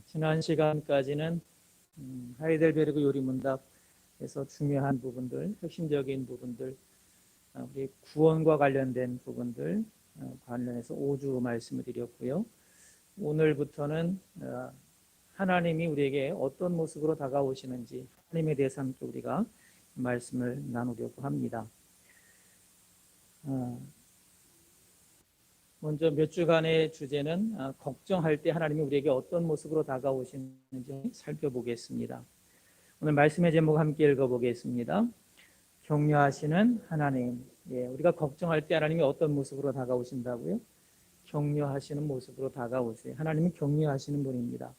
지난 시간까지는 하이델베르그 요리문답에서 중요한 부분들, 핵심적인 부분들, 우리 구원과 관련된 부분들 관련해서 5주 말씀을 드렸고요. 오늘부터는 하나님이 우리에게 어떤 모습으로 다가오시는지 하나님에 대해서 함께 우리가 말씀을 나누려고 합니다. 먼저 몇 주간의 주제는 걱정할 때 하나님이 우리에게 어떤 모습으로 다가오시는지 살펴보겠습니다. 오늘 말씀의 제목 함께 읽어보겠습니다. 격려하시는 하나님. 우리가 걱정할 때 하나님이 어떤 모습으로 다가오신다고요? 격려하시는 모습으로 다가오세요. 하나님은 격려하시는 분입니다.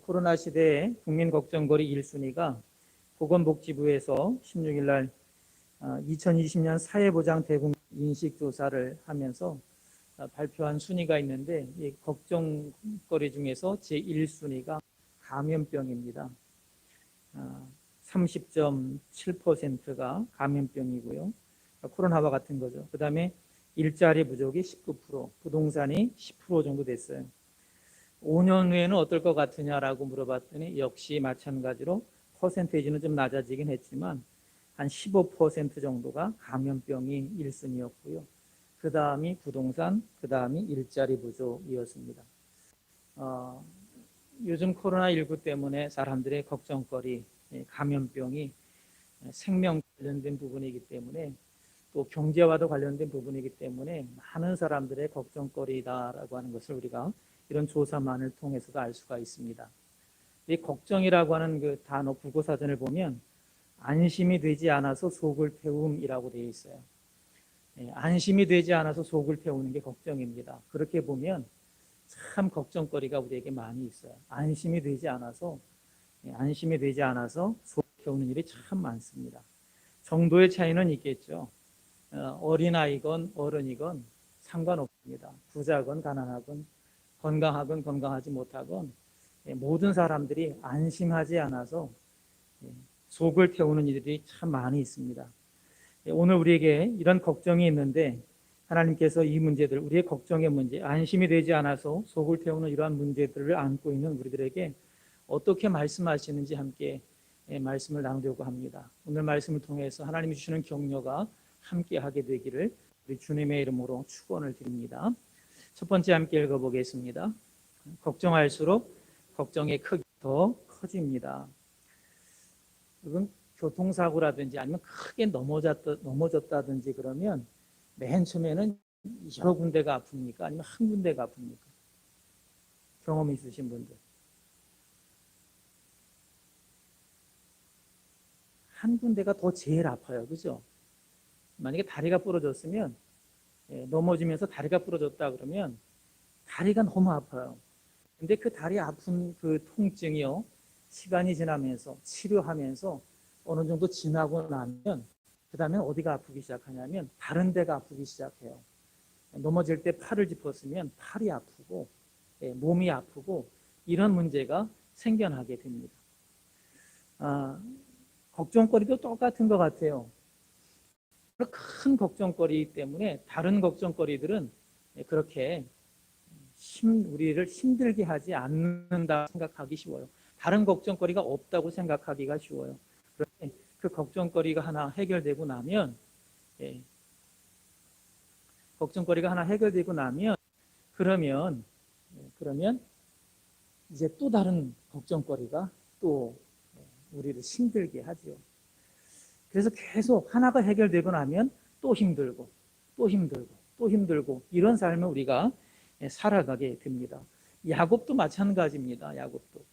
코로나 시대에 국민 걱정거리 1순위가 보건복지부에서 16일 날 2020년 사회보장 대국민 인식조사를 하면서 발표한 순위가 있는데, 이 걱정거리 중에서 제1순위가 감염병입니다. 30.7%가 감염병이고요. 코로나와 같은 거죠. 그 다음에 일자리 부족이 19%, 부동산이 10% 정도 됐어요. 5년 후에는 어떨 것 같으냐라고 물어봤더니 역시 마찬가지로 퍼센테이지는 좀 낮아지긴 했지만 한 15% 정도가 감염병이 1순위였고요. 그 다음이 부동산, 그 다음이 일자리 부족이었습니다. 요즘 코로나19 때문에 사람들의 걱정거리, 감염병이 생명 관련된 부분이기 때문에 또 경제와도 관련된 부분이기 때문에 많은 사람들의 걱정거리다라고 하는 것을 우리가 이런 조사만을 통해서도 알 수가 있습니다. 이 걱정이라고 하는 그 단어 국어사전을 보면 안심이 되지 않아서 속을 태움이라고 되어 있어요. 안심이 되지 않아서 속을 태우는 게 걱정입니다. 그렇게 보면 참 걱정거리가 우리에게 많이 있어요. 안심이 되지 않아서 속을 태우는 일이 참 많습니다. 정도의 차이는 있겠죠. 어린아이건 어른이건 상관없습니다. 부자건 가난하건 건강하건 건강하지 못하건 모든 사람들이 안심하지 않아서 속을 태우는 일들이 참 많이 있습니다. 오늘 우리에게 이런 걱정이 있는데 하나님께서 이 문제들, 우리의 걱정의 문제, 안심이 되지 않아서 속을 태우는 이러한 문제들을 안고 있는 우리들에게 어떻게 말씀하시는지 함께 말씀을 나누려고 합니다. 오늘 말씀을 통해서 하나님이 주시는 격려가 함께 하게 되기를 우리 주님의 이름으로 축원을 드립니다. 첫 번째 함께 읽어보겠습니다. 걱정할수록 걱정의 크기 더 커집니다. 이건 교통사고라든지 아니면 크게 넘어졌다든지 그러면 맨 처음에는 여러 군데가 아픕니까? 아니면 한 군데가 아픕니까? 경험 있으신 분들. 한 군데가 더 제일 아파요. 그죠? 만약에 다리가 부러졌으면 넘어지면서 다리가 부러졌다 그러면 다리가 너무 아파요. 근데 그 다리 아픈 그 통증이요, 시간이 지나면서 치료하면서 어느 정도 지나고 나면 그 다음에 어디가 아프기 시작하냐면 다른 데가 아프기 시작해요. 넘어질 때 팔을 짚었으면 팔이 아프고 몸이 아프고 이런 문제가 생겨나게 됩니다. 걱정거리도 똑같은 것 같아요. 큰 걱정거리 때문에 다른 걱정거리들은 그렇게 우리를 힘들게 하지 않는다 생각하기 쉬워요. 다른 걱정거리가 없다고 생각하기가 쉬워요. 그런데 그 걱정거리가 하나 해결되고 나면 그러면 이제 또 다른 걱정거리가 또 우리를 힘들게 하죠. 그래서 계속 하나가 해결되고 나면 또 힘들고 이런 삶을 우리가 살아가게 됩니다. 야곱도 마찬가지입니다. 야곱도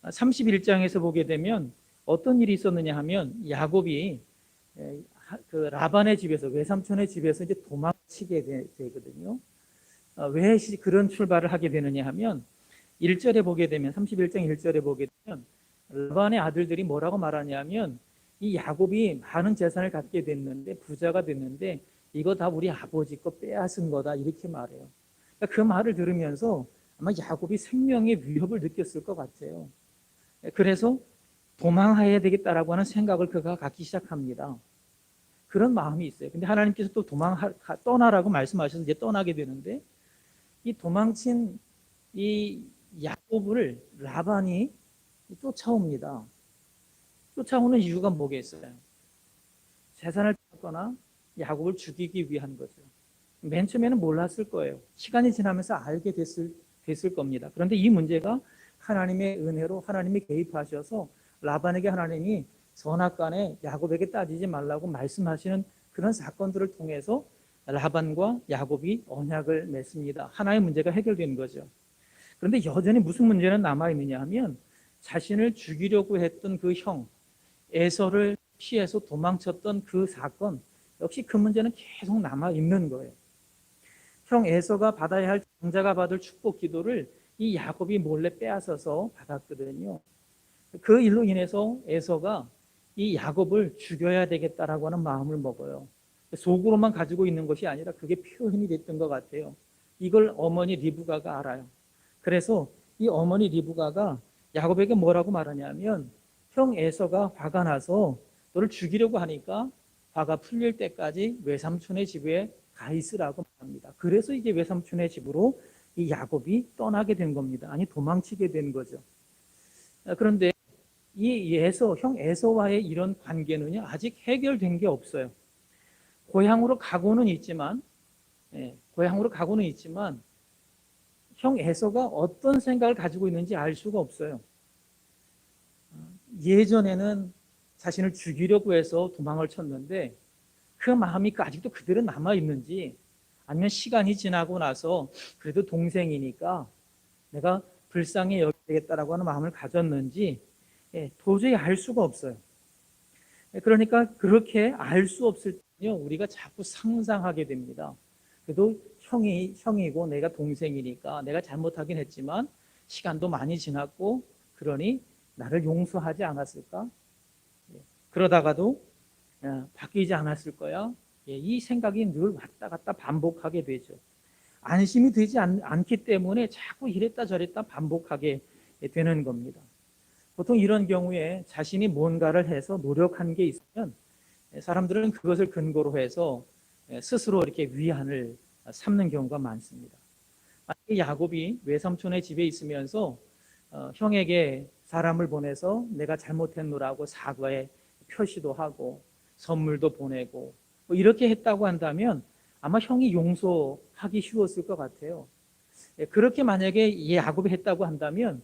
31장에서 보게 되면 어떤 일이 있었느냐 하면 야곱이 그 라반의 집에서, 외삼촌의 집에서 이제 도망치게 되거든요. 왜 그런 출발을 하게 되느냐 하면 1절에 보게 되면 31장 1절에 보게 되면 라반의 아들들이 뭐라고 말하냐면 이 야곱이 많은 재산을 갖게 됐는데, 부자가 됐는데 이거 다 우리 아버지 거 빼앗은 거다 이렇게 말해요. 그러니까 그 말을 들으면서 아마 야곱이 생명의 위협을 느꼈을 것 같아요. 그래서 도망해야 되겠다라고 하는 생각을 그가 갖기 시작합니다. 그런 마음이 있어요. 근데 하나님께서 또 떠나라고 말씀하셔서 이제 떠나게 되는데, 이 도망친 이 야곱을 라반이 쫓아옵니다. 쫓아오는 이유가 뭐겠어요? 재산을 뺏거나 야곱을 죽이기 위한 거죠. 맨 처음에는 몰랐을 거예요. 시간이 지나면서 알게 됐을 겁니다. 그런데 이 문제가 하나님의 은혜로 하나님이 개입하셔서 라반에게 하나님이 선악간에 야곱에게 따지지 말라고 말씀하시는 그런 사건들을 통해서 라반과 야곱이 언약을 맺습니다. 하나의 문제가 해결된 거죠. 그런데 여전히 무슨 문제는 남아있느냐 하면 자신을 죽이려고 했던 그 형 에서를 피해서 도망쳤던 그 사건, 역시 그 문제는 계속 남아있는 거예요. 형 에서가 받아야 할 장자가 받을 축복 기도를 이 야곱이 몰래 빼앗아서 받았거든요. 그 일로 인해서 에서가 이 야곱을 죽여야 되겠다라고 하는 마음을 먹어요. 속으로만 가지고 있는 것이 아니라 그게 표현이 됐던 것 같아요. 이걸 어머니 리브가가 알아요. 그래서 이 어머니 리브가가 야곱에게 뭐라고 말하냐면 형 에서가 화가 나서 너를 죽이려고 하니까 화가 풀릴 때까지 외삼촌의 집에 가 있으라고 합니다. 그래서 이제 외삼촌의 집으로 이 야곱이 떠나게 된 겁니다. 아니 도망치게 된 거죠. 그런데 이 형 에서와의 이런 관계는요 아직 해결된 게 없어요. 고향으로 가고는 있지만 형 에서가 어떤 생각을 가지고 있는지 알 수가 없어요. 예전에는 자신을 죽이려고 해서 도망을 쳤는데 그 마음이 아직도 그대로 남아있는지, 아니면 시간이 지나고 나서 그래도 동생이니까 내가 불쌍히 여기겠다라고 하는 마음을 가졌는지 도저히 알 수가 없어요. 그러니까 그렇게 알 수 없을 때요 우리가 자꾸 상상하게 됩니다. 그래도 형이고 내가 동생이니까 내가 잘못하긴 했지만 시간도 많이 지났고 그러니 나를 용서하지 않았을까? 그러다가도 바뀌지 않았을 거야. 이 생각이 늘 왔다 갔다 반복하게 되죠. 안심이 되지 않기 때문에 자꾸 이랬다 저랬다 반복하게 되는 겁니다. 보통 이런 경우에 자신이 뭔가를 해서 노력한 게 있으면 사람들은 그것을 근거로 해서 스스로 이렇게 위안을 삼는 경우가 많습니다. 만약에 야곱이 외삼촌의 집에 있으면서 형에게 사람을 보내서 내가 잘못했노라고 사과의 표시도 하고 선물도 보내고 뭐 이렇게 했다고 한다면 아마 형이 용서하기 쉬웠을 것 같아요. 그렇게 만약에 야곱이 했다고 한다면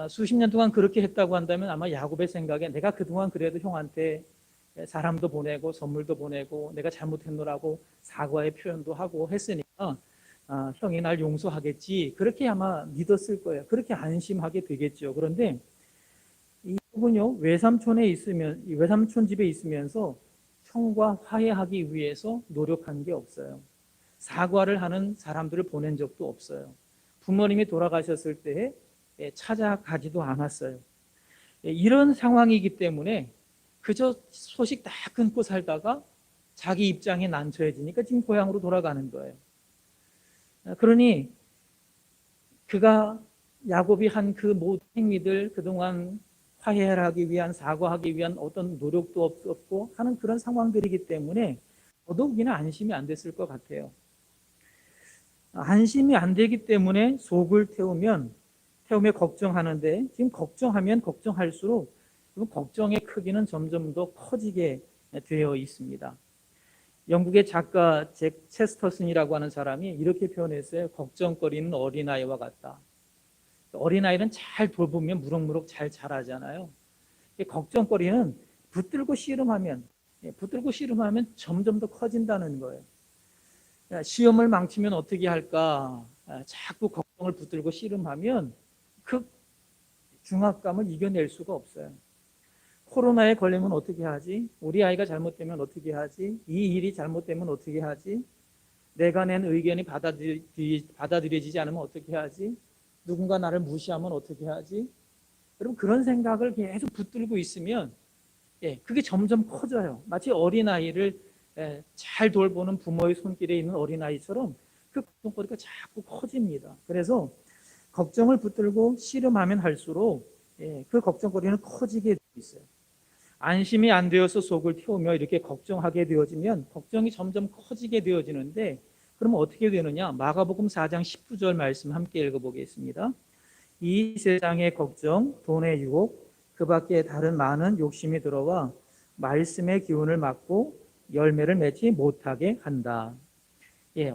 수십 년 동안 그렇게 했다고 한다면 아마 야곱의 생각에 내가 그동안 그래도 형한테 사람도 보내고 선물도 보내고 내가 잘못했노라고 사과의 표현도 하고 했으니까 형이 날 용서하겠지 그렇게 아마 믿었을 거예요. 그렇게 안심하게 되겠죠. 그런데 이분요 외삼촌 집에 있으면서 형과 화해하기 위해서 노력한 게 없어요. 사과를 하는 사람들을 보낸 적도 없어요. 부모님이 돌아가셨을 때에 찾아가지도 않았어요. 이런 상황이기 때문에 그저 소식 다 끊고 살다가 자기 입장에 난처해지니까 지금 고향으로 돌아가는 거예요. 그러니 그가 야곱이 한 그 모든 행위들 그동안 화해하기 위한 사과하기 위한 어떤 노력도 없었고 하는 그런 상황들이기 때문에 더더욱이나 안심이 안 됐을 것 같아요. 안심이 안 되기 때문에 속을 태우며 걱정하는데 지금 걱정하면 걱정할수록 걱정의 크기는 점점 더 커지게 되어 있습니다. 영국의 작가 잭 체스터슨이라고 하는 사람이 이렇게 표현했어요. 걱정거리는 어린아이와 같다. 어린아이는 잘 돌보면 무럭무럭 잘 자라잖아요. 걱정거리는 붙들고 씨름하면 점점 더 커진다는 거예요. 시험을 망치면 어떻게 할까? 자꾸 걱정을 붙들고 씨름하면 그 중압감을 이겨낼 수가 없어요. 코로나에 걸리면 어떻게 하지? 우리 아이가 잘못되면 어떻게 하지? 이 일이 잘못되면 어떻게 하지? 내가 낸 의견이 받아들여지지 않으면 어떻게 하지? 누군가 나를 무시하면 어떻게 하지? 여러분 그런 생각을 계속 붙들고 있으면 그게 점점 커져요. 마치 어린아이를 잘 돌보는 부모의 손길에 있는 어린아이처럼 그 걱정거리가 자꾸 커집니다. 그래서 걱정을 붙들고 씨름하면 할수록 그 걱정거리는 커지게 되어 있어요. 안심이 안 되어서 속을 태우며 이렇게 걱정하게 되어지면 걱정이 점점 커지게 되어지는데 그러면 어떻게 되느냐? 마가복음 4장 19절 말씀 함께 읽어보겠습니다. 이 세상의 걱정, 돈의 유혹, 그 밖에 다른 많은 욕심이 들어와 말씀의 기운을 막고 열매를 맺지 못하게 한다.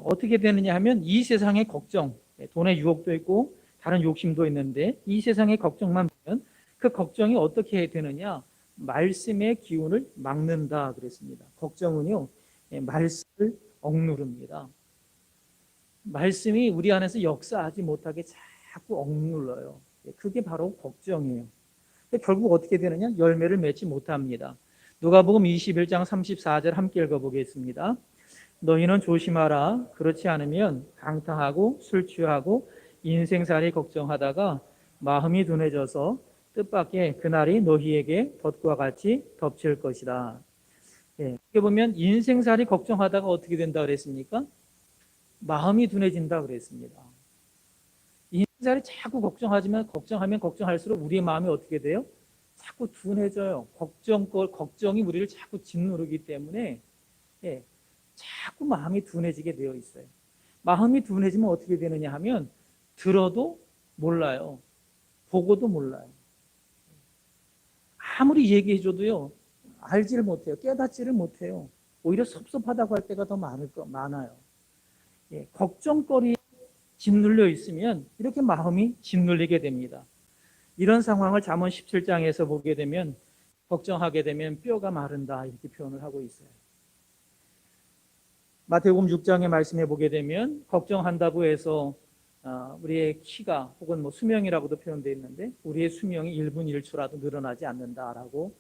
어떻게 되느냐 하면 이 세상의 걱정, 돈의 유혹도 있고 다른 욕심도 있는데 이 세상의 걱정만 보면 그 걱정이 어떻게 되느냐? 말씀의 기운을 막는다 그랬습니다. 걱정은요, 말씀을 억누릅니다. 말씀이 우리 안에서 역사하지 못하게 자꾸 억눌러요. 그게 바로 걱정이에요. 결국 어떻게 되느냐? 열매를 맺지 못합니다. 누가복음 21장 34절 함께 읽어보겠습니다. 너희는 조심하라. 그렇지 않으면 강탕하고 술 취하고 인생살이 걱정하다가 마음이 둔해져서 뜻밖의 그날이 너희에게 덫과 같이 덮칠 것이다. 이렇게 보면 인생살이 걱정하다가 어떻게 된다 그랬습니까? 마음이 둔해진다 그랬습니다. 인생살이 자꾸 걱정하면 걱정할수록 우리의 마음이 어떻게 돼요? 자꾸 둔해져요. 걱정이 우리를 자꾸 짓누르기 때문에 자꾸 마음이 둔해지게 되어 있어요. 마음이 둔해지면 어떻게 되느냐 하면 들어도 몰라요. 보고도 몰라요. 아무리 얘기해줘도요, 알지를 못해요. 깨닫지를 못해요. 오히려 섭섭하다고 할 때가 더 많아요. 걱정거리에 짓눌려 있으면 이렇게 마음이 짓눌리게 됩니다. 이런 상황을 잠언 17장에서 보게 되면 걱정하게 되면 뼈가 마른다 이렇게 표현을 하고 있어요. 마태복음 6장의 말씀에 보게 되면 걱정한다고 해서 우리의 키가 혹은 수명이라고도 표현되어 있는데 우리의 수명이 1분 1초라도 늘어나지 않는다라고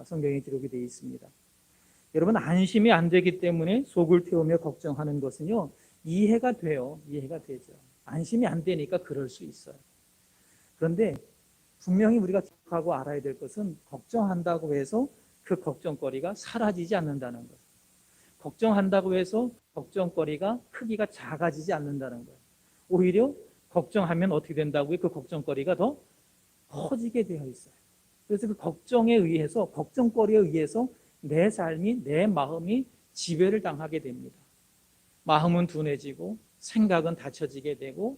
성경에 기록이 되어 있습니다. 여러분, 안심이 안 되기 때문에 속을 태우며 걱정하는 것은요, 이해가 돼요. 이해가 되죠. 안심이 안 되니까 그럴 수 있어요. 그런데 분명히 우리가 기억하고 알아야 될 것은 걱정한다고 해서 그 걱정거리가 사라지지 않는다는 것. 걱정한다고 해서 걱정거리가 크기가 작아지지 않는다는 거예요. 오히려 걱정하면 어떻게 된다고요? 그 걱정거리가 더 커지게 되어 있어요. 그래서 그 걱정거리에 의해서 내 삶이, 내 마음이 지배를 당하게 됩니다. 마음은 둔해지고 생각은 닫혀지게 되고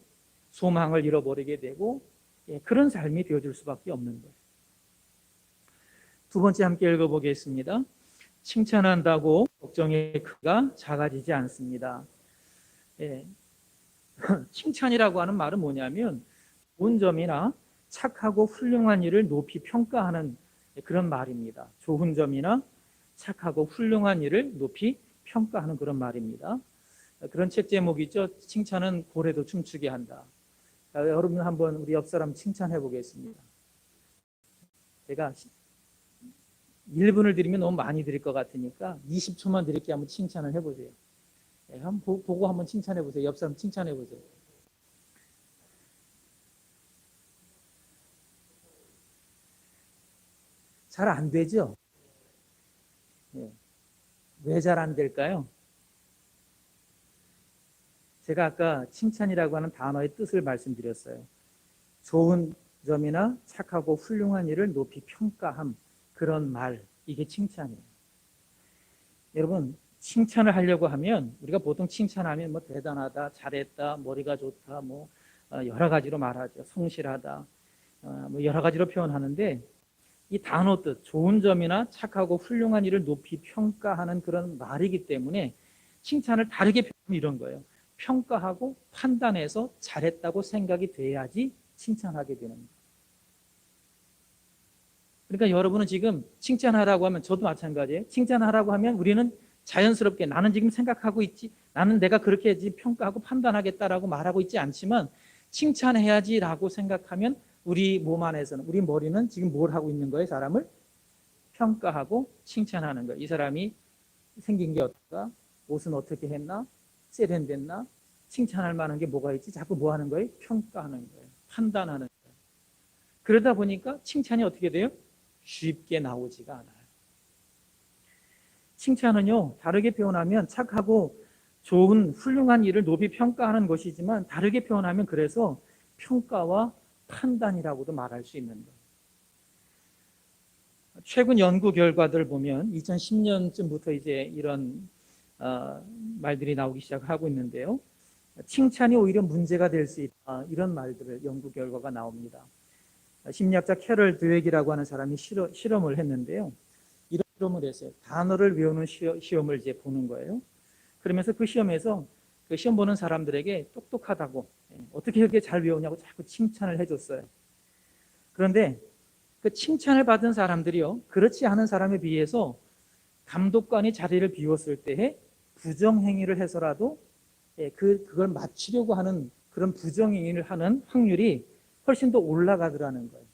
소망을 잃어버리게 되고 그런 삶이 되어줄 수밖에 없는 거예요. 두 번째 함께 읽어보겠습니다. 칭찬한다고 걱정의 크기가 작아지지 않습니다. 칭찬이라고 하는 말은 뭐냐면 좋은 점이나 착하고 훌륭한 일을 높이 평가하는 그런 말입니다. 좋은 점이나 착하고 훌륭한 일을 높이 평가하는 그런 말입니다. 그런 책 제목이 있죠. 칭찬은 고래도 춤추게 한다. 여러분 한번 우리 옆 사람 칭찬해 보겠습니다. 제가 1분을 드리면 너무 많이 드릴 것 같으니까 20초만 드릴게 한번 칭찬을 해보세요. 한번 보고 한번 칭찬해 보세요. 옆 사람 칭찬해 보세요. 잘 안 되죠? 왜 잘 안 될까요? 제가 아까 칭찬이라고 하는 단어의 뜻을 말씀드렸어요. 좋은 점이나 착하고 훌륭한 일을 높이 평가함, 그런 말, 이게 칭찬이에요. 여러분, 칭찬을 하려고 하면 우리가 보통 칭찬하면 대단하다, 잘했다, 머리가 좋다, 여러 가지로 말하죠. 성실하다, 여러 가지로 표현하는데 이 단어 뜻, 좋은 점이나 착하고 훌륭한 일을 높이 평가하는 그런 말이기 때문에 칭찬을 다르게 표현하면 이런 거예요. 평가하고 판단해서 잘했다고 생각이 돼야지 칭찬하게 되는 거예요. 그러니까 여러분은 지금 칭찬하라고 하면 저도 마찬가지예요. 칭찬하라고 하면 우리는 자연스럽게 나는 지금 생각하고 있지, 나는 내가 그렇게 해야지 평가하고 판단하겠다라고 말하고 있지 않지만 칭찬해야지라고 생각하면 우리 몸 안에서는, 우리 머리는 지금 뭘 하고 있는 거예요? 사람을 평가하고 칭찬하는 거예요. 이 사람이 생긴 게 어떨까? 옷은 어떻게 했나? 세련됐나? 칭찬할 만한 게 뭐가 있지? 자꾸 뭐 하는 거예요? 평가하는 거예요. 판단하는 거예요. 그러다 보니까 칭찬이 어떻게 돼요? 쉽게 나오지가 않아요. 칭찬은요, 다르게 표현하면 착하고 좋은 훌륭한 일을 높이 평가하는 것이지만 다르게 표현하면 그래서 평가와 판단이라고도 말할 수 있는 거예요. 최근 연구 결과들 보면 2010년쯤부터 이제 이런 말들이 나오기 시작하고 있는데요. 칭찬이 오히려 문제가 될 수 있다. 이런 말들을 연구 결과가 나옵니다. 심리학자 캐럴 드웨기라고 하는 사람이 실험을 했는데요. 이런 실험을 했어요. 단어를 외우는 시험을 이제 보는 거예요. 그러면서 그 시험에서 그 시험 보는 사람들에게 똑똑하다고, 어떻게 이렇게 잘 외우냐고 자꾸 칭찬을 해줬어요. 그런데 그 칭찬을 받은 사람들이요, 그렇지 않은 사람에 비해서 감독관이 자리를 비웠을 때에 부정행위를 해서라도 그걸 맞추려고 하는 그런 부정행위를 하는 확률이 훨씬 더 올라가더라는 거예요.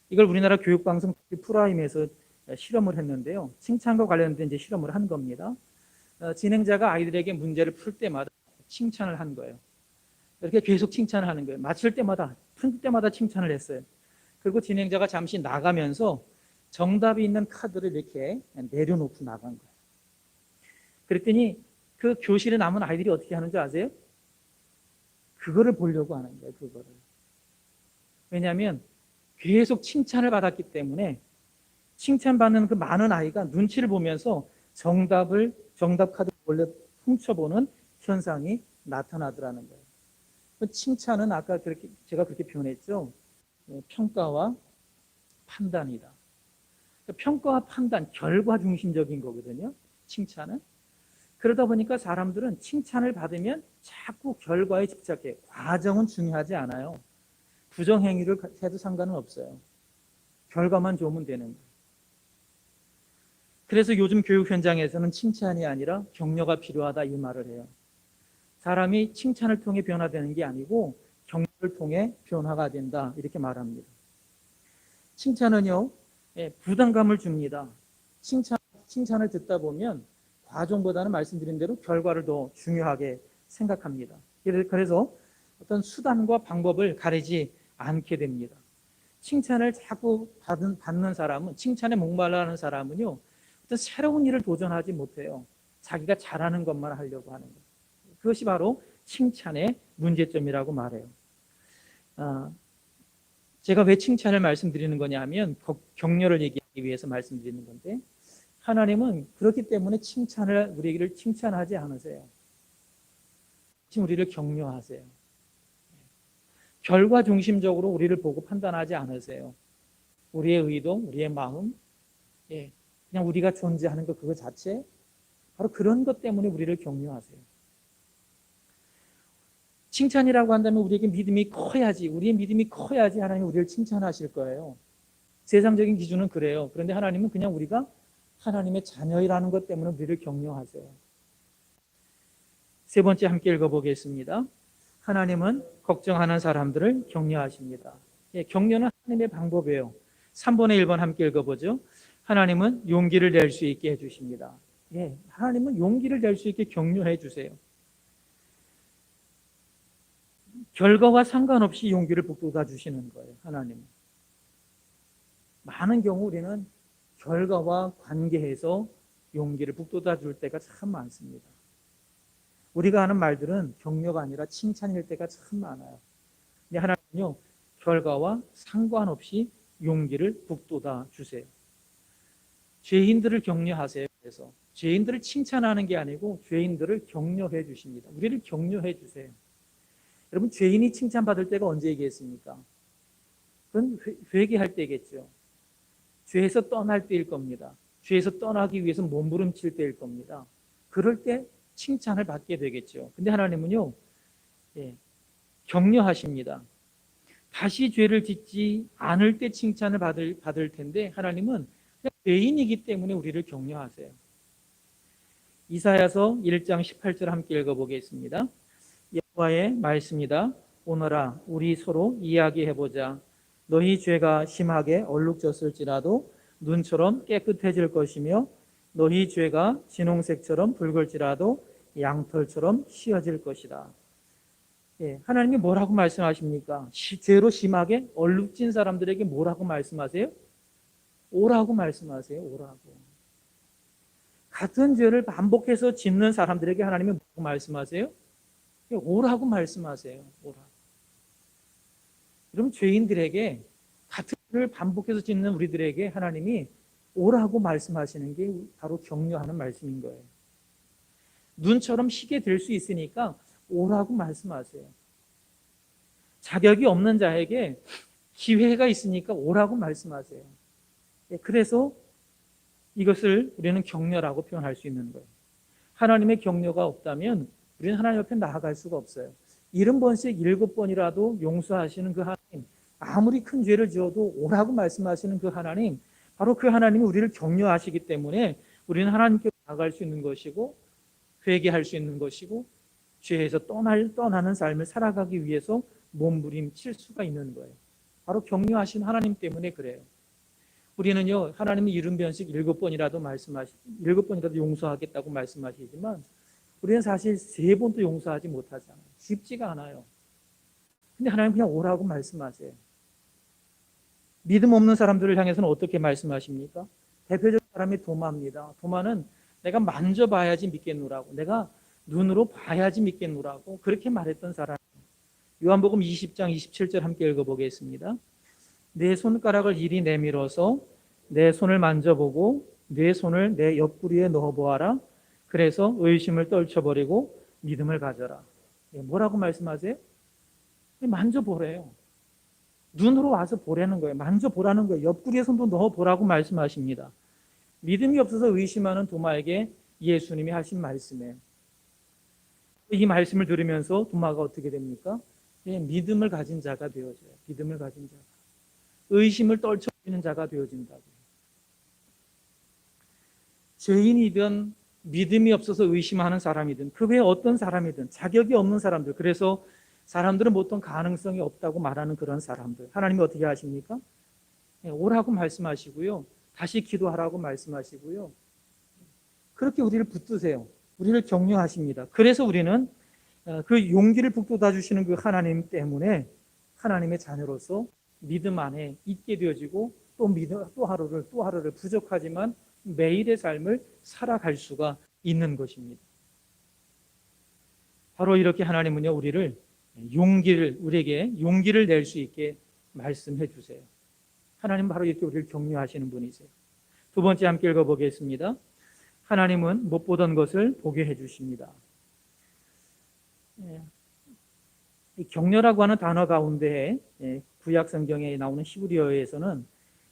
이걸 우리나라 교육방송 프라임에서 실험을 했는데요. 칭찬과 관련된 이제 실험을 한 겁니다. 진행자가 아이들에게 문제를 풀 때마다 칭찬을 한 거예요. 이렇게 계속 칭찬을 하는 거예요. 맞출 때마다, 풀 때마다 칭찬을 했어요. 그리고 진행자가 잠시 나가면서 정답이 있는 카드를 이렇게 내려놓고 나간 거예요. 그랬더니 그 교실에 남은 아이들이 어떻게 하는 줄 아세요? 그거를 보려고 하는 거예요. 그거를. 왜냐하면 계속 칭찬을 받았기 때문에 칭찬받는 그 많은 아이가 눈치를 보면서 정답 카드를 원래 훔쳐보는 현상이 나타나더라는 거예요. 칭찬은 아까 제가 그렇게 표현했죠. 평가와 판단이다. 평가와 판단, 결과 중심적인 거거든요. 칭찬은. 그러다 보니까 사람들은 칭찬을 받으면 자꾸 결과에 집착해요. 과정은 중요하지 않아요. 부정행위를 해도 상관은 없어요. 결과만 좋으면 되는 거예요. 그래서 요즘 교육 현장에서는 칭찬이 아니라 격려가 필요하다 이 말을 해요. 사람이 칭찬을 통해 변화되는 게 아니고 격려를 통해 변화가 된다 이렇게 말합니다. 칭찬은요, 부담감을 줍니다. 칭찬을 듣다 보면 과정보다는 말씀드린 대로 결과를 더 중요하게 생각합니다. 그래서 어떤 수단과 방법을 가리지 않게 됩니다. 칭찬을 자꾸 받는 사람은, 칭찬에 목말라하는 사람은요, 어떤 새로운 일을 도전하지 못해요. 자기가 잘하는 것만 하려고 하는 거예요. 그것이 바로 칭찬의 문제점이라고 말해요. 제가 왜 칭찬을 말씀드리는 거냐면 격려를 얘기하기 위해서 말씀드리는 건데, 하나님은 그렇기 때문에 우리를 칭찬하지 않으세요. 지금 우리를 격려하세요. 결과 중심적으로 우리를 보고 판단하지 않으세요. 우리의 의도, 우리의 마음, 그냥 우리가 존재하는 것 그거 자체, 바로 그런 것 때문에 우리를 격려하세요. 칭찬이라고 한다면 우리에게 우리의 믿음이 커야지 하나님 우리를 칭찬하실 거예요. 세상적인 기준은 그래요. 그런데 하나님은 그냥 우리가 하나님의 자녀이라는 것 때문에 우리를 격려하세요. 세 번째 함께 읽어보겠습니다. 하나님은 걱정하는 사람들을 격려하십니다. 격려는 하나님의 방법이에요. 3번의 1번 함께 읽어보죠. 하나님은 용기를 낼 수 있게 해주십니다. 하나님은 용기를 낼 수 있게 격려해 주세요. 결과와 상관없이 용기를 북돋아 주시는 거예요. 하나님은. 많은 경우 우리는 결과와 관계해서 용기를 북돋아 줄 때가 참 많습니다. 우리가 하는 말들은 격려가 아니라 칭찬일 때가 참 많아요. 근데 하나님은요, 결과와 상관없이 용기를 북돋아 주세요. 죄인들을 격려하세요. 그래서 죄인들을 칭찬하는 게 아니고 죄인들을 격려해 주십니다. 우리를 격려해 주세요. 여러분, 죄인이 칭찬받을 때가 언제 얘기했습니까? 그건 회개할 때겠죠. 죄에서 떠날 때일 겁니다. 죄에서 떠나기 위해서 몸부림칠 때일 겁니다. 그럴 때 칭찬을 받게 되겠죠. 근데 하나님은요, 격려하십니다. 다시 죄를 짓지 않을 때 칭찬을 받을 텐데 하나님은 그냥 죄인이기 때문에 우리를 격려하세요. 이사야서 1장 18절 함께 읽어보겠습니다. 여호와의 말씀이다. 오너라 우리 서로 이야기해보자. 너희 죄가 심하게 얼룩졌을지라도 눈처럼 깨끗해질 것이며 너희 죄가 진홍색처럼 붉을지라도 양털처럼 휘어질 것이다. 하나님이 뭐라고 말씀하십니까? 죄로 심하게 얼룩진 사람들에게 뭐라고 말씀하세요? 오라고 말씀하세요. 오라고. 같은 죄를 반복해서 짓는 사람들에게 하나님이 뭐라고 말씀하세요? 오라고 말씀하세요. 오라고. 여러분, 죄인들에게 같은 죄를 반복해서 짓는 우리들에게 하나님이 오라고 말씀하시는 게 바로 격려하는 말씀인 거예요. 눈처럼 희게 될 수 있으니까 오라고 말씀하세요. 자격이 없는 자에게 기회가 있으니까 오라고 말씀하세요. 그래서 이것을 우리는 격려라고 표현할 수 있는 거예요. 하나님의 격려가 없다면 우리는 하나님 옆에 나아갈 수가 없어요. 70번씩 7번이라도 용서하시는 그 하나님, 아무리 큰 죄를 지어도 오라고 말씀하시는 그 하나님, 바로 그 하나님이 우리를 격려하시기 때문에 우리는 하나님께 나아갈 수 있는 것이고 회개할 수 있는 것이고 죄에서 떠나는 삶을 살아가기 위해서 몸부림칠 수가 있는 거예요. 바로 격려하신 하나님 때문에 그래요. 우리는요, 하나님이 70번씩 7번이라도 용서하겠다고 말씀하시지만 우리는 사실 3번도 용서하지 못하잖아요. 쉽지가 않아요. 근데 하나님 그냥 오라고 말씀하세요. 믿음 없는 사람들을 향해서는 어떻게 말씀하십니까? 대표적인 사람이 도마입니다. 도마는 내가 만져봐야지 믿겠노라고, 내가 눈으로 봐야지 믿겠노라고 그렇게 말했던 사람. 요한복음 20장 27절 함께 읽어보겠습니다. 내 손가락을 이리 내밀어서 내 손을 만져보고 내 손을 내 옆구리에 넣어보아라. 그래서 의심을 떨쳐버리고 믿음을 가져라. 뭐라고 말씀하세요? 만져보래요. 눈으로 와서 보라는 거예요. 만져보라는 거예요. 옆구리에 손도 넣어보라고 말씀하십니다. 믿음이 없어서 의심하는 도마에게 예수님이 하신 말씀이에요. 이 말씀을 들으면서 도마가 어떻게 됩니까? 믿음을 가진 자가 되어져요. 믿음을 가진 자가. 의심을 떨쳐버리는 자가 되어진다고요. 죄인이든 믿음이 없어서 의심하는 사람이든 그 외에 어떤 사람이든 자격이 없는 사람들, 그래서 사람들은 보통 가능성이 없다고 말하는 그런 사람들, 하나님이 어떻게 하십니까? 오라고 말씀하시고요, 다시 기도하라고 말씀하시고요, 그렇게 우리를 붙드세요. 우리를 격려하십니다. 그래서 우리는 그 용기를 북돋아 주시는 그 하나님 때문에 하나님의 자녀로서 믿음 안에 있게 되어지고 또 하루를 부족하지만 매일의 삶을 살아갈 수가 있는 것입니다. 바로 이렇게 하나님은요, 우리에게 용기를 낼 수 있게 말씀해 주세요. 하나님 바로 이렇게 우리를 격려하시는 분이세요. 두 번째 함께 읽어보겠습니다. 하나님은 못 보던 것을 보게 해주십니다. 이 격려라고 하는 단어 가운데 구약 성경에 나오는 히브리어에서는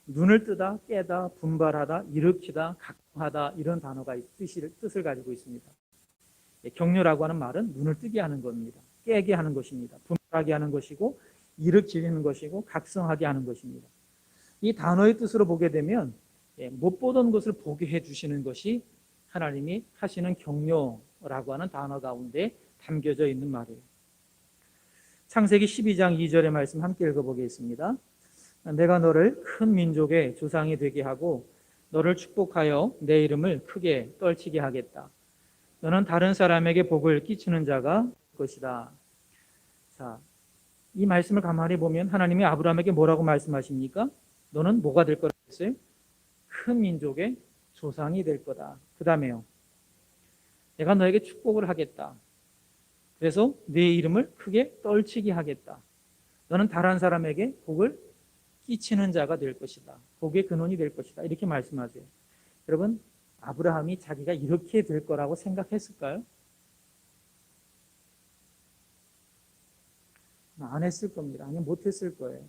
눈을 뜨다, 깨다, 분발하다, 일으키다, 각성하다 이런 단어가 뜻을 가지고 있습니다. 격려라고 하는 말은 눈을 뜨게 하는 겁니다. 깨게 하는 것입니다. 분발하게 하는 것이고 일으키는 것이고 각성하게 하는 것입니다. 이 단어의 뜻으로 보게 되면 못 보던 것을 보게 해주시는 것이 하나님이 하시는 격려라고 하는 단어 가운데 담겨져 있는 말이에요. 창세기 12장 2절의 말씀 함께 읽어보겠습니다. 내가 너를 큰 민족의 조상이 되게 하고 너를 축복하여 내 이름을 크게 떨치게 하겠다. 너는 다른 사람에게 복을 끼치는 자가 될 것이다. 자, 이 말씀을 가만히 보면 하나님이 아브라함에게 뭐라고 말씀하십니까? 너는 뭐가 될 거라고 했어요? 큰 민족의 조상이 될 거다. 그 다음에요, 내가 너에게 축복을 하겠다. 그래서 네 이름을 크게 떨치게 하겠다. 너는 다른 사람에게 복을 끼치는 자가 될 것이다. 복의 근원이 될 것이다. 이렇게 말씀하세요. 여러분, 아브라함이 자기가 이렇게 될 거라고 생각했을까요? 안 했을 겁니다. 아니, 못했을 거예요.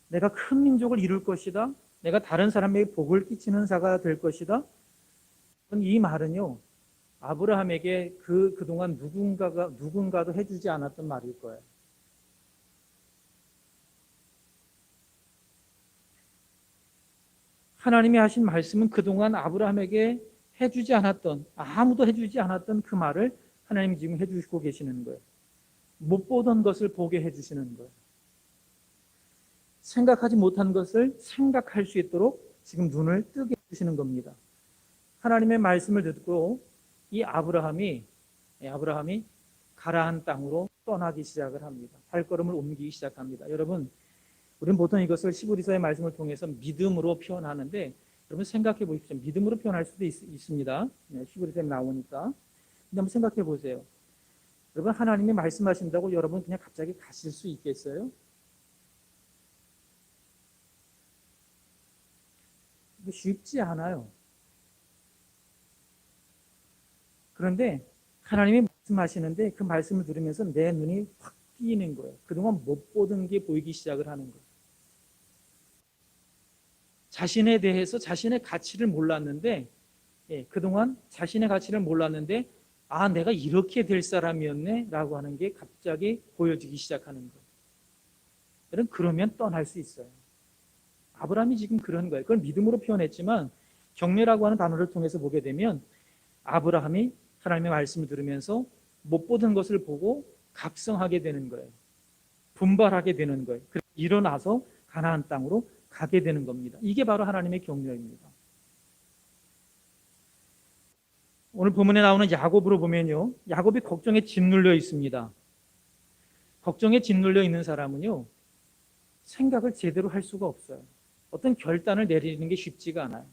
내가 큰 민족을 이룰 것이다. 내가 다른 사람에게 복을 끼치는 자가 될 것이다. 이 말은요, 아브라함에게 그동안 누군가도 해주지 않았던 말일 거예요. 하나님이 하신 말씀은 그동안 아브라함에게 아무도 해주지 않았던 그 말을 하나님이 지금 해주시고 계시는 거예요. 못 보던 것을 보게 해주시는 거예요. 생각하지 못한 것을 생각할 수 있도록 지금 눈을 뜨게 해주시는 겁니다. 하나님의 말씀을 듣고 이 아브라함이 가나안 땅으로 떠나기 시작을 합니다. 발걸음을 옮기기 시작합니다. 여러분, 우리는 보통 이것을 히브리서의 말씀을 통해서 믿음으로 표현하는데, 여러분 생각해 보십시오. 믿음으로 표현할 수도 있습니다. 히브리서에 나오니까. 근데 한번 생각해 보세요. 여러분, 하나님이 말씀하신다고 여러분 그냥 갑자기 가실 수 있겠어요? 쉽지 않아요. 그런데 하나님이 말씀하시는데 그 말씀을 들으면서 내 눈이 확 띄는 거예요. 그동안 못 보던 게 보이기 시작을 하는 거예요. 자신에 대해서 자신의 가치를 몰랐는데, 그동안 자신의 가치를 몰랐는데, 아, 내가 이렇게 될 사람이었네 라고 하는 게 갑자기 보여지기 시작하는 거예요. 여러분, 그러면 떠날 수 있어요. 아브라함이 지금 그런 거예요. 그걸 믿음으로 표현했지만 격려라고 하는 단어를 통해서 보게 되면 아브라함이 하나님의 말씀을 들으면서 못 보던 것을 보고 각성하게 되는 거예요. 분발하게 되는 거예요. 그래서 일어나서 가나안 땅으로 가게 되는 겁니다. 이게 바로 하나님의 격려입니다. 오늘 본문에 나오는 야곱으로 보면요, 야곱이 걱정에 짓눌려 있습니다. 걱정에 짓눌려 있는 사람은요, 생각을 제대로 할 수가 없어요. 어떤 결단을 내리는 게 쉽지가 않아요.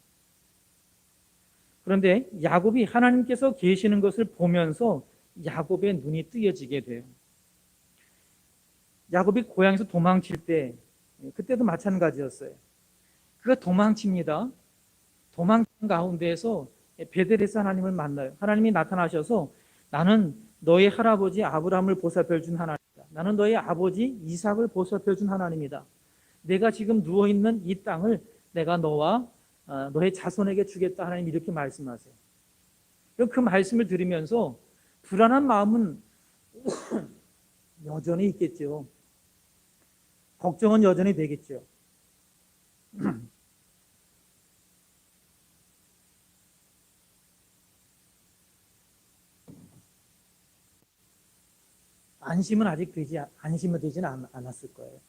그런데 야곱이 하나님께서 계시는 것을 보면서 야곱의 눈이 뜨여지게 돼요. 야곱이 고향에서 도망칠 때, 그때도 마찬가지였어요. 그가 도망칩니다. 도망친 가운데에서 베델에서 하나님을 만나요. 하나님이 나타나셔서 나는 너의 할아버지 아브라함을 보살펴 준 하나님이다. 나는 너의 아버지 이삭을 보살펴 준 하나님이다. 내가 지금 누워있는 이 땅을 내가 너와 너의 자손에게 주겠다. 하나님 이렇게 말씀하세요. 그 말씀을 들으면서 불안한 마음은 여전히 있겠죠. 걱정은 여전히 되겠죠. 안심은 되지는 않았을 거예요.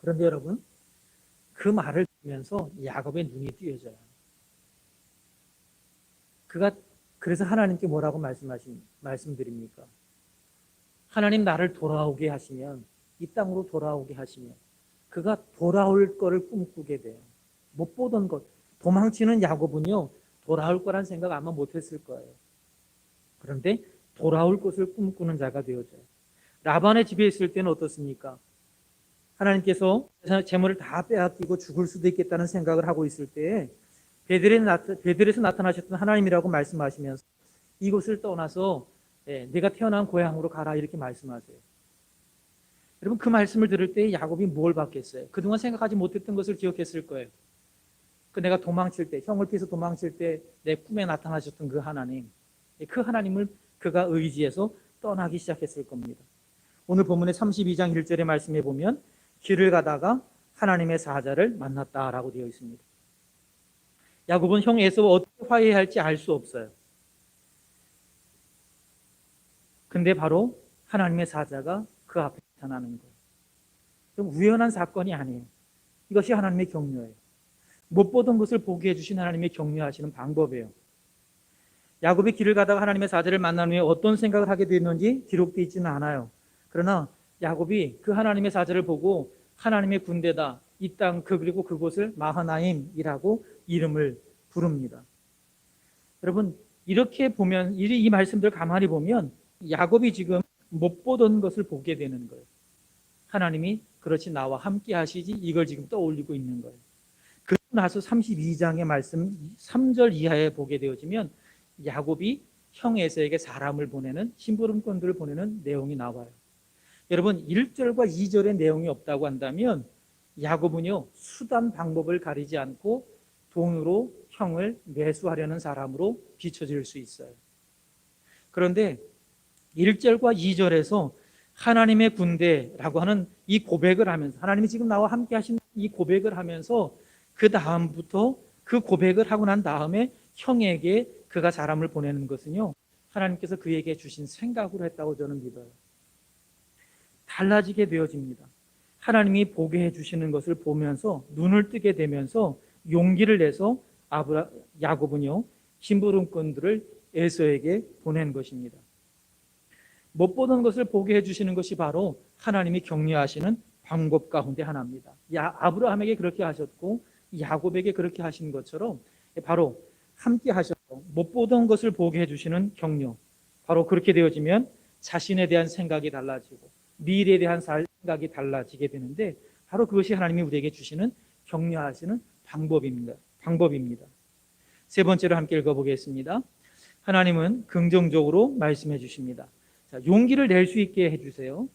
그런데 여러분, 그 말을 들으면서 야곱의 눈이 띄어져요. 그가 그래서 하나님께 뭐라고 말씀드립니까? 하나님 나를 돌아오게 하시면, 이 땅으로 돌아오게 하시면 그가 돌아올 거를 꿈꾸게 돼요. 못 보던 것, 도망치는 야곱은요, 돌아올 거란 생각 아마 못했을 거예요. 그런데 돌아올 것을 꿈꾸는 자가 되어져요. 라반의 집에 있을 때는 어떻습니까? 하나님께서 재물을 다 빼앗기고 죽을 수도 있겠다는 생각을 하고 있을 때 베들에서 나타나셨던 하나님이라고 말씀하시면서 이곳을 떠나서 내가 태어난 고향으로 가라 이렇게 말씀하세요. 여러분, 그 말씀을 들을 때 야곱이 뭘 받겠어요? 그동안 생각하지 못했던 것을 기억했을 거예요. 그 내가 도망칠 때, 형을 피해서 도망칠 때 내 꿈에 나타나셨던 그 하나님, 그 하나님을 그가 의지해서 떠나기 시작했을 겁니다. 오늘 본문의 32장 1절의 말씀에 보면 길을 가다가 하나님의 사자를 만났다라고 되어 있습니다. 야곱은 형 에서와 어떻게 화해할지 알 수 없어요. 근데 바로 하나님의 사자가 그 앞에 나타나는 거예요. 좀 우연한 사건이 아니에요. 이것이 하나님의 격려예요. 못 보던 것을 보게 해주신 하나님의 격려하시는 방법이에요. 야곱이 길을 가다가 하나님의 사자를 만난 후에 어떤 생각을 하게 됐는지 기록되어 있지는 않아요. 그러나 야곱이 그 하나님의 사자를 보고 하나님의 군대다, 이 땅 그리고 그곳을 마하나임이라고 이름을 부릅니다. 여러분, 이렇게 보면 이 말씀들 가만히 보면 야곱이 지금 못 보던 것을 보게 되는 거예요. 하나님이 그렇지 나와 함께 하시지, 이걸 지금 떠올리고 있는 거예요. 그러고 나서 32장의 말씀 3절 이하에 보게 되어지면 야곱이 형 에서에게 사람을 보내는, 심부름꾼들을 보내는 내용이 나와요. 여러분, 1절과 2절의 내용이 없다고 한다면 야곱은요, 수단 방법을 가리지 않고 돈으로 형을 매수하려는 사람으로 비춰질 수 있어요. 그런데 1절과 2절에서 하나님의 군대라고 하는 이 고백을 하면서, 하나님이 지금 나와 함께 하신 이 고백을 하면서 그 다음부터 그 고백을 하고 난 다음에 형에게 그가 사람을 보내는 것은요, 하나님께서 그에게 주신 생각으로 했다고 저는 믿어요. 달라지게 되어집니다. 하나님이 보게 해주시는 것을 보면서 눈을 뜨게 되면서 용기를 내서 야곱은요, 심부름꾼들을 에서에게 보낸 것입니다. 못 보던 것을 보게 해주시는 것이 바로 하나님이 격려하시는 방법 가운데 하나입니다. 아브라함에게 그렇게 하셨고 야곱에게 그렇게 하신 것처럼 바로 함께 하셔서 못 보던 것을 보게 해주시는 격려, 바로 그렇게 되어지면 자신에 대한 생각이 달라지고 미래에 대한 생각이 달라지게 되는데, 바로 그것이 하나님이 우리에게 주시는 격려하시는 방법입니다. 세 번째로 함께 읽어보겠습니다. 하나님은 긍정적으로 말씀해 주십니다. 자, 용기를 낼 수 있게 해주세요.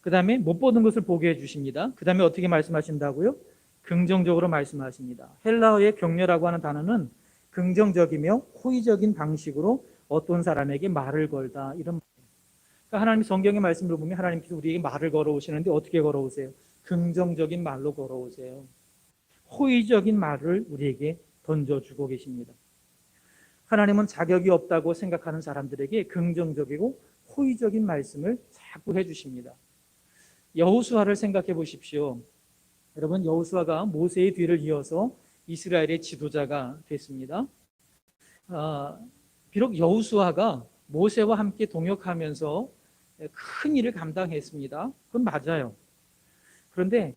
그 다음에 못 보는 것을 보게 해주십니다. 그 다음에 어떻게 말씀하신다고요? 긍정적으로 말씀하십니다. 헬라어의 격려라고 하는 단어는 긍정적이며 호의적인 방식으로 어떤 사람에게 말을 걸다, 이런 말이에요. 그러니까 하나님 성경의 말씀을 보면 하나님께서 우리에게 말을 걸어오시는데 어떻게 걸어오세요? 긍정적인 말로 걸어오세요. 호의적인 말을 우리에게 던져주고 계십니다. 하나님은 자격이 없다고 생각하는 사람들에게 긍정적이고 호의적인 말씀을 자꾸 해주십니다. 여호수아를 생각해 보십시오. 여러분, 여호수아가 모세의 뒤를 이어서 이스라엘의 지도자가 됐습니다. 비록 여호수아가 모세와 함께 동역하면서 큰 일을 감당했습니다. 그건 맞아요. 그런데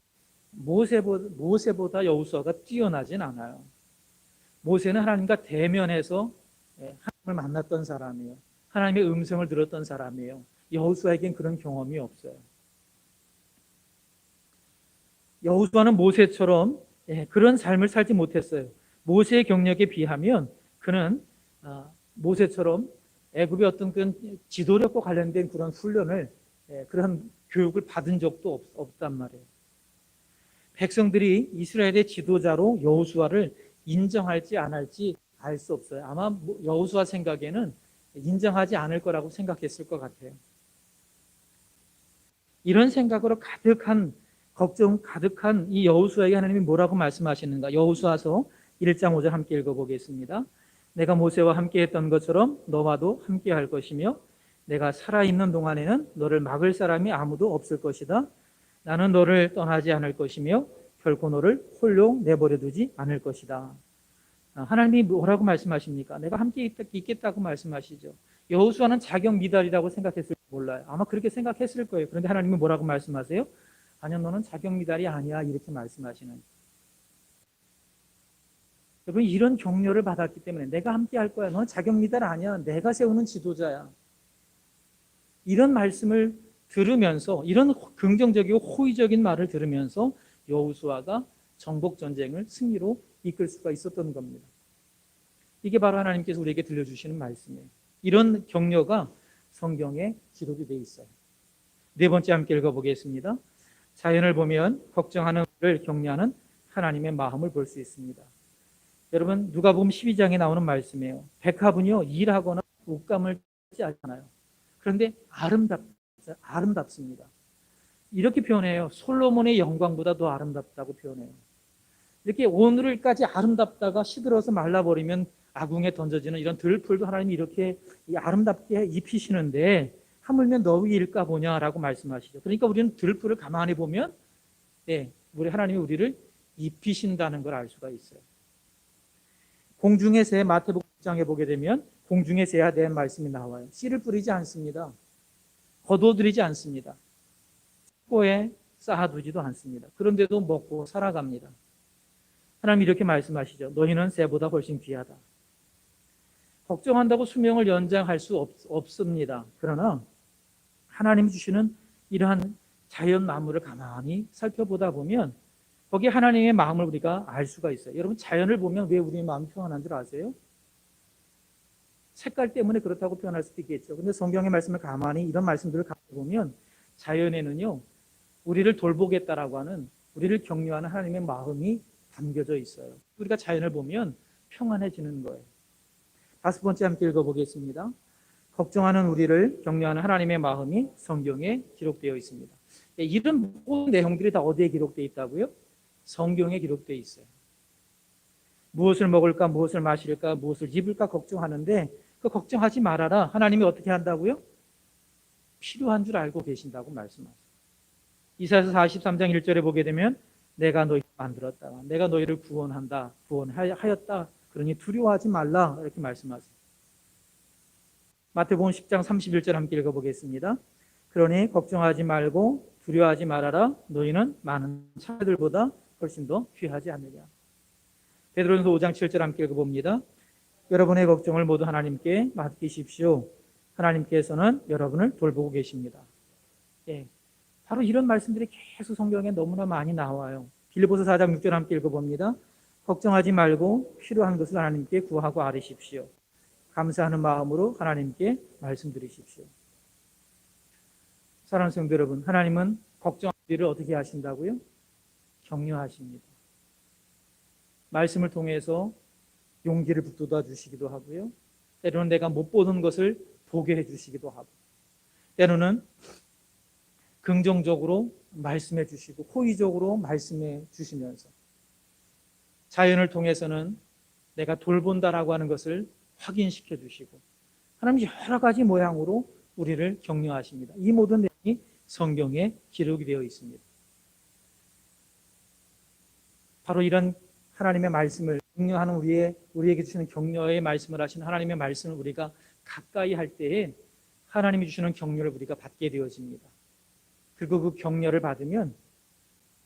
모세보다 여호수아가 뛰어나진 않아요. 모세는 하나님과 대면해서 하나님을 만났던 사람이에요. 하나님의 음성을 들었던 사람이에요. 여호수아에겐 그런 경험이 없어요. 여호수아는 모세처럼 그런 삶을 살지 못했어요. 모세의 경력에 비하면 그는 모세처럼 애굽의 어떤 그런 지도력과 관련된 그런 훈련을, 그런 교육을 받은 적도 없단 말이에요. 백성들이 이스라엘의 지도자로 여호수아를 인정할지 안 할지 알 수 없어요. 아마 여호수아 생각에는 인정하지 않을 거라고 생각했을 것 같아요. 이런 생각으로 가득한, 걱정 가득한 이 여호수아에게 하나님이 뭐라고 말씀하시는가? 여호수아서 1장 5절 함께 읽어보겠습니다. 내가 모세와 함께 했던 것처럼 너와도 함께 할 것이며 내가 살아있는 동안에는 너를 막을 사람이 아무도 없을 것이다. 나는 너를 떠나지 않을 것이며 결코 너를 홀로 내버려 두지 않을 것이다. 하나님이 뭐라고 말씀하십니까? 내가 함께 있겠다고 말씀하시죠. 여호수아는 자격 미달이라고 생각했을지 몰라요. 아마 그렇게 생각했을 거예요. 그런데 하나님은 뭐라고 말씀하세요? 아니요, 너는 자격 미달이 아니야, 이렇게 말씀하시는. 여러분, 이런 격려를 받았기 때문에 내가 함께 할 거야. 너는 자격 미달 아니야. 내가 세우는 지도자야. 이런 말씀을 들으면서, 이런 긍정적이고 호의적인 말을 들으면서 여호수아가 정복 전쟁을 승리로 이끌 수가 있었던 겁니다. 이게 바로 하나님께서 우리에게 들려주시는 말씀이에요. 이런 격려가 성경에 기록이 되어 있어요. 네 번째 함께 읽어보겠습니다. 자연을 보면 걱정하는 우리를 격려하는 하나님의 마음을 볼 수 있습니다. 여러분, 누가복음 12장에 나오는 말씀이에요. 백합은요, 일하거나 옷감을 하지 않아요. 그런데 아름답습니다. 이렇게 표현해요. 솔로몬의 영광보다 더 아름답다고 표현해요. 이렇게 오늘까지 아름답다가 시들어서 말라버리면 아궁에 던져지는 이런 들풀도 하나님이 이렇게 아름답게 입히시는데 하물며 너희일까 보냐라고 말씀하시죠. 그러니까 우리는 들풀을 가만히 보면 우리 하나님이 우리를 입히신다는 걸 알 수가 있어요. 공중의 새, 마태복음 6장에 보게 되면 공중의 새에 대한 말씀이 나와요. 씨를 뿌리지 않습니다. 거둬들이지 않습니다. 창고에 쌓아두지도 않습니다. 그런데도 먹고 살아갑니다. 하나님이 이렇게 말씀하시죠. 너희는 새보다 훨씬 귀하다. 걱정한다고 수명을 연장할 수 없습니다. 그러나 하나님이 주시는 이러한 자연 만물을 가만히 살펴보다 보면 거기에 하나님의 마음을 우리가 알 수가 있어요. 여러분, 자연을 보면 왜 우리의 마음이 평안한 줄 아세요? 색깔 때문에 그렇다고 표현할 수도 있겠죠. 그런데 성경의 말씀을 가만히 이런 말씀들을 보면 자연에는요, 우리를 돌보겠다라고 하는, 우리를 격려하는 하나님의 마음이 담겨져 있어요. 우리가 자연을 보면 평안해지는 거예요. 다섯 번째 함께 읽어보겠습니다. 걱정하는 우리를 격려하는 하나님의 마음이 성경에 기록되어 있습니다. 이런 모든 내용들이 다 어디에 기록되어 있다고요? 성경에 기록되어 있어요. 무엇을 먹을까, 무엇을 마실까, 무엇을 입을까 걱정하는데 그 걱정하지 말아라. 하나님이 어떻게 한다고요? 필요한 줄 알고 계신다고 말씀하세요. 이사야서 43장 1절에 보게 되면 내가 너희를 만들었다. 내가 너희를 구원하였다. 그러니 두려워하지 말라. 이렇게 말씀하세요. 마태복음 10장 31절 함께 읽어보겠습니다. 그러니 걱정하지 말고 두려워하지 말아라. 너희는 많은 창들보다 훨씬 더 귀하지 않느냐. 베드로전서 5장 7절 함께 읽어봅니다. 여러분의 걱정을 모두 하나님께 맡기십시오. 하나님께서는 여러분을 돌보고 계십니다. 바로 이런 말씀들이 계속 성경에 너무나 많이 나와요. 빌립보서 4장 6절 함께 읽어봅니다. 걱정하지 말고 필요한 것을 하나님께 구하고 아뢰십시오. 감사하는 마음으로 하나님께 말씀드리십시오. 사랑하는 성도 여러분, 하나님은 걱정할 일을 어떻게 하신다고요? 격려하십니다. 말씀을 통해서 용기를 북돋아 주시기도 하고요. 때로는 내가 못 보는 것을 보게 해주시기도 하고, 때로는 긍정적으로 말씀해 주시고 호의적으로 말씀해 주시면서 자연을 통해서는 내가 돌본다라고 하는 것을 확인시켜 주시고, 하나님 여러 가지 모양으로 우리를 격려하십니다. 이 모든 내용이 성경에 기록이 되어 있습니다. 바로 이런 하나님의 말씀을 격려하는 우리에게 주시는 격려의 말씀을 하신 하나님의 말씀을 우리가 가까이 할 때에 하나님이 주시는 격려를 우리가 받게 되어집니다. 그리고 그 격려를 받으면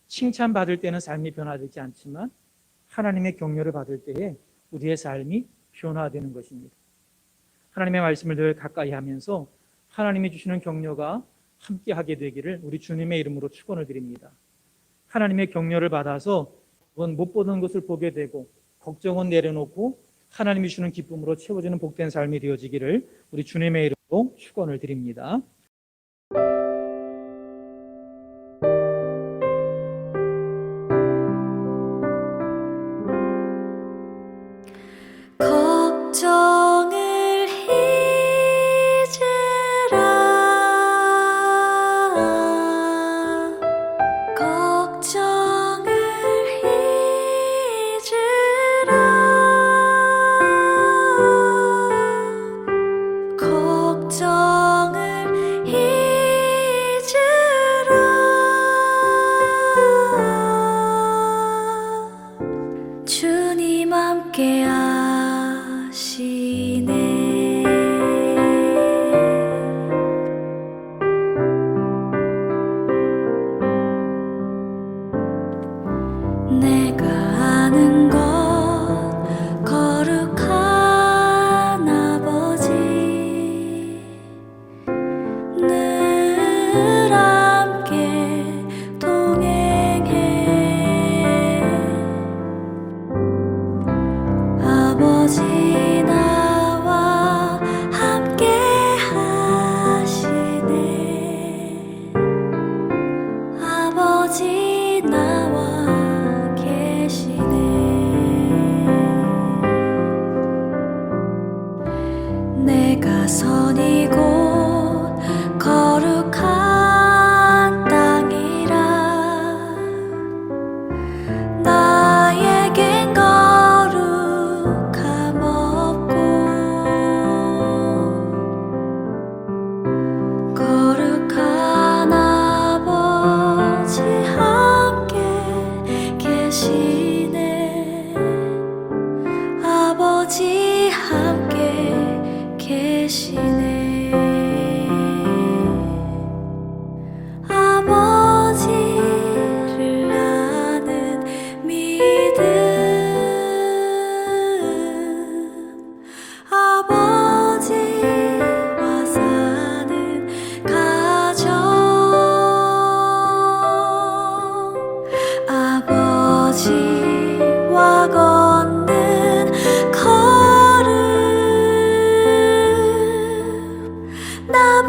칭찬받을 때는 삶이 변화되지 않지만 하나님의 격려를 받을 때에 우리의 삶이 변화되는 것입니다. 하나님의 말씀을 늘 가까이 하면서 하나님이 주시는 격려가 함께하게 되기를 우리 주님의 이름으로 축원을 드립니다. 하나님의 격려를 받아서 못 보던 것을 보게 되고 걱정은 내려놓고 하나님이 주시는 기쁨으로 채워지는 복된 삶이 되어지기를 우리 주님의 이름으로 축원을 드립니다. 걱정을 잊으라 걱정을 잊으라 걱정을 잊으라 주님 함께 내가 아는 것 거룩한 아버지 늘 함께 동행해 아버지 나와 함께 하시네 아버지 나와 내가 선이 곧 거룩한 땅이라 나에겐 거룩함 없고 거룩한 아버지 함께 계시네 아버지 함께 계시네 아버지를 아는 믿음 아버지와 사는 가정 아버지와 걷는 걸음 나